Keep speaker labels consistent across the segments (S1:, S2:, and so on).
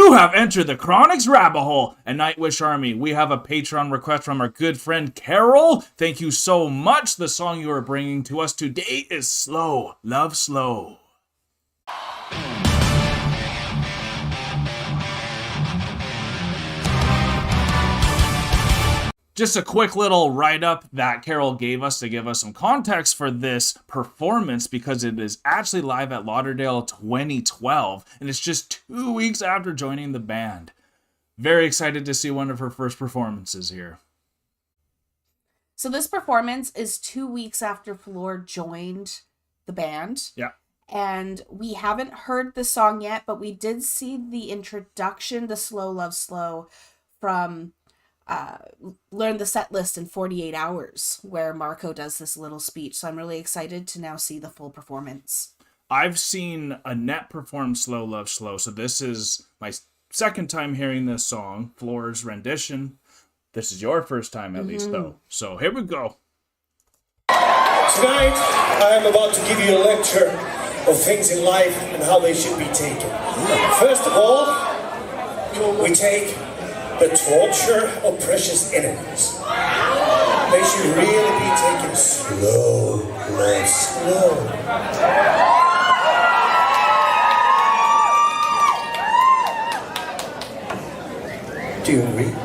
S1: You have entered the Chronic's rabbit hole. And Nightwish Army, we have a Patreon request from our good friend Carol. Thank you so much. The song you are bringing to us today is Slow, Love Slow. Just a quick little write-up that Carol gave us to give us some context for this performance, because it is actually live at Lauderdale 2012, and it's just 2 weeks after joining the band. Very excited to see one of her first performances here.
S2: So this performance is 2 weeks after Flor joined the band.
S1: Yeah.
S2: And we haven't heard the song yet, but we did see the introduction to Slow Love Slow from Learn the Set List in 48 Hours, where Marco does this little speech. So I'm really excited to now see the full performance.
S1: I've seen Annette perform Slow Love Slow, so this is my second time hearing this song, Flor's rendition. This is your first time, at least, though. So here we go.
S3: Tonight, I am about to give you a lecture of things in life and how they should be taken. First of all, we take the torture of precious enemies. They should really be taken slow, love slow. Do you agree?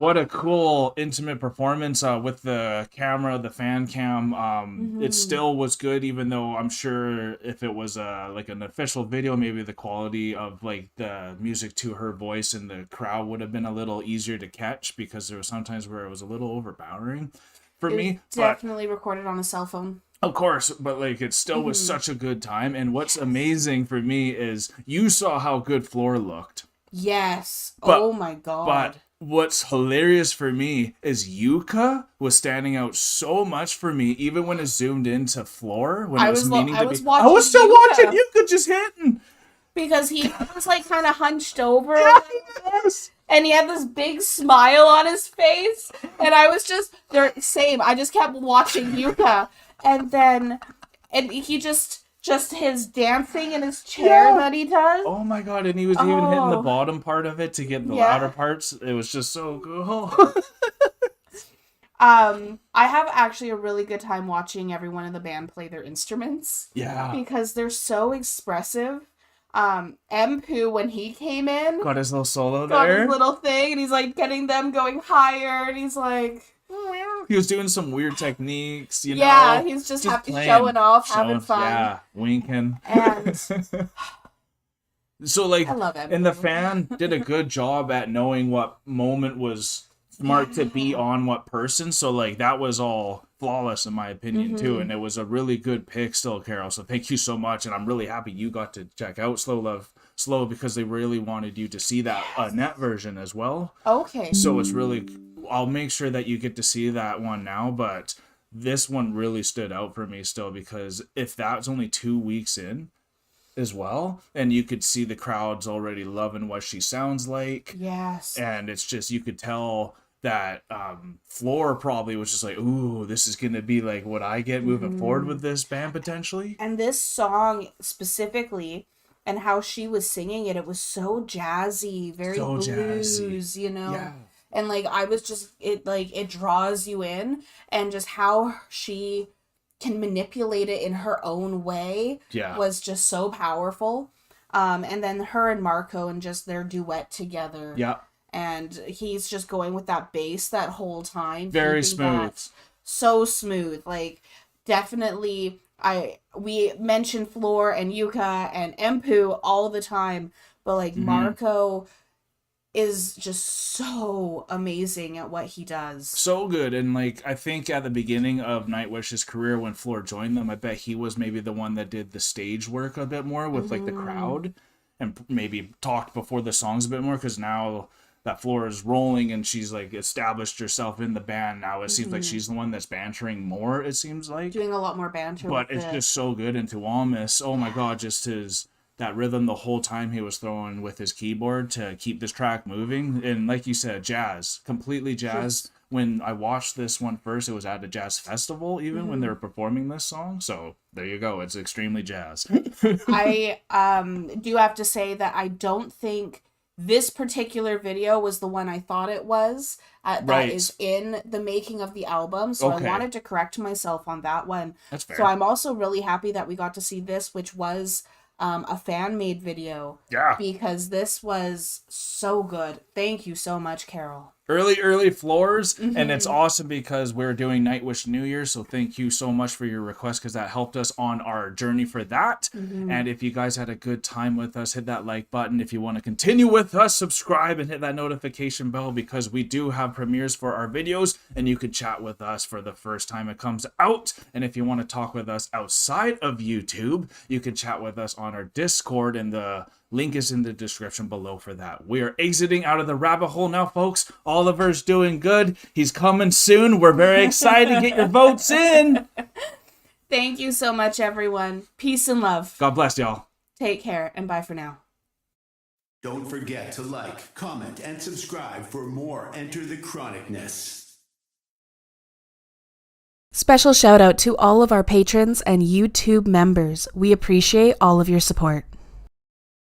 S1: What a cool intimate performance with the camera, the fan cam. It still was good, even though I'm sure if it was like an official video, maybe the quality of like the music to her voice and the crowd would have been a little easier to catch, because there was sometimes where it was a little overpowering for me.
S2: Definitely recorded on a cell phone.
S1: Of course, but like it still was such a good time. And what's amazing for me is you saw how good Floor looked.
S2: Yes.
S1: But-
S2: oh my god.
S1: But what's hilarious for me is Yuka was standing out so much for me, even when it zoomed into Floor. When
S2: I
S1: it was
S2: was
S1: meaning
S2: I
S1: to
S2: was
S1: be.
S2: watching
S1: I was still
S2: Yuka.
S1: watching Yuka just hitting.
S2: Because he was like kind of hunched over.
S1: Yes.
S2: And he had this big smile on his face. And I was just, same. I just kept watching Yuka. And he just his dancing in his chair that he does.
S1: Oh my god, and he was even hitting the bottom part of it to get the louder parts. It was just so cool.
S2: I have actually a really good time watching everyone in the band play their instruments.
S1: Yeah.
S2: Because they're so expressive. Poo, when he came in,
S1: Got his little solo
S2: got
S1: there.
S2: his little thing, and he's like getting them going higher, and he's like,
S1: He was doing some weird techniques, you know.
S2: yeah, he's just
S1: playing,
S2: showing off, having fun.
S1: Yeah, winking.
S2: And
S1: So like,
S2: I love it.
S1: and the fan did a good job at knowing what moment was smart to be on what person. So like that was all flawless in my opinion too, and it was a really good pick still, Carol. So thank you so much, and I'm really happy you got to check out Slow because they really wanted you to see that net version as well.
S2: Okay.
S1: So it's really, I'll make sure that you get to see that one now, but this one really stood out for me still, because if that's only 2 weeks in as well, and you could see the crowd's already loving what she sounds like.
S2: Yes.
S1: And it's just, you could tell that Floor probably was just like, ooh, this is going to be like what I get moving forward with this band potentially.
S2: And this song specifically, and how she was singing it, it was so jazzy, very
S1: So
S2: blues,
S1: jazzy.
S2: you know?
S1: Yeah.
S2: And like, I was just, it draws you in, and just how she can manipulate it in her own way was just so powerful. And then her and Marco and just their duet together.
S1: Yeah.
S2: And he's just going with that bass that whole time.
S1: Very
S2: keeping
S1: smooth.
S2: that so smooth. Like, definitely, we mention Floor and Yuka and Empu all the time, but like Marco is just so amazing at what he does.
S1: So good. And like, I think at the beginning of Nightwish's career, when Floor joined them, I bet he was maybe the one that did the stage work a bit more with like the crowd, and maybe talked before the songs a bit more, because now that Floor is rolling and she's like established herself in the band now, it seems like she's the one that's bantering more, it seems like.
S2: Doing a lot more banter.
S1: But it's just so good. And Tuamis, oh my god, just that rhythm the whole time he was throwing with his keyboard to keep this track moving. And like you said, jazz, completely jazz. When I watched this one first, it was at a jazz festival even when they were performing this song. So there you go, it's extremely jazz.
S2: I do have to say that I don't think this particular video was the one I thought it was. That is in the making of the album. So I wanted to correct myself on that one.
S1: That's fair.
S2: So I'm also really happy that we got to see this, which was a fan-made video.
S1: Yeah.
S2: Because this was so good. Thank you so much, Carol.
S1: Early Floors, and it's awesome because we're doing Nightwish New Year, so thank you so much for your request, because that helped us on our journey for that. And if you guys had a good time with us, hit that like button. If you want to continue with us, subscribe and hit that notification bell, because we do have premieres for our videos, and you could chat with us for the first time it comes out. And if you want to talk with us outside of YouTube, you can chat with us on our Discord, and the link is in the description below for that. We are exiting out of the rabbit hole now, folks. Oliver's doing good. He's coming soon. We're very excited. Get your votes in.
S2: Thank you so much, everyone. Peace and love.
S1: God bless y'all.
S2: Take care, and bye for now.
S4: Don't forget to like, comment, and subscribe for more Enter the Chronicness.
S2: Special shout out to all of our patrons and YouTube members. We appreciate all of your support.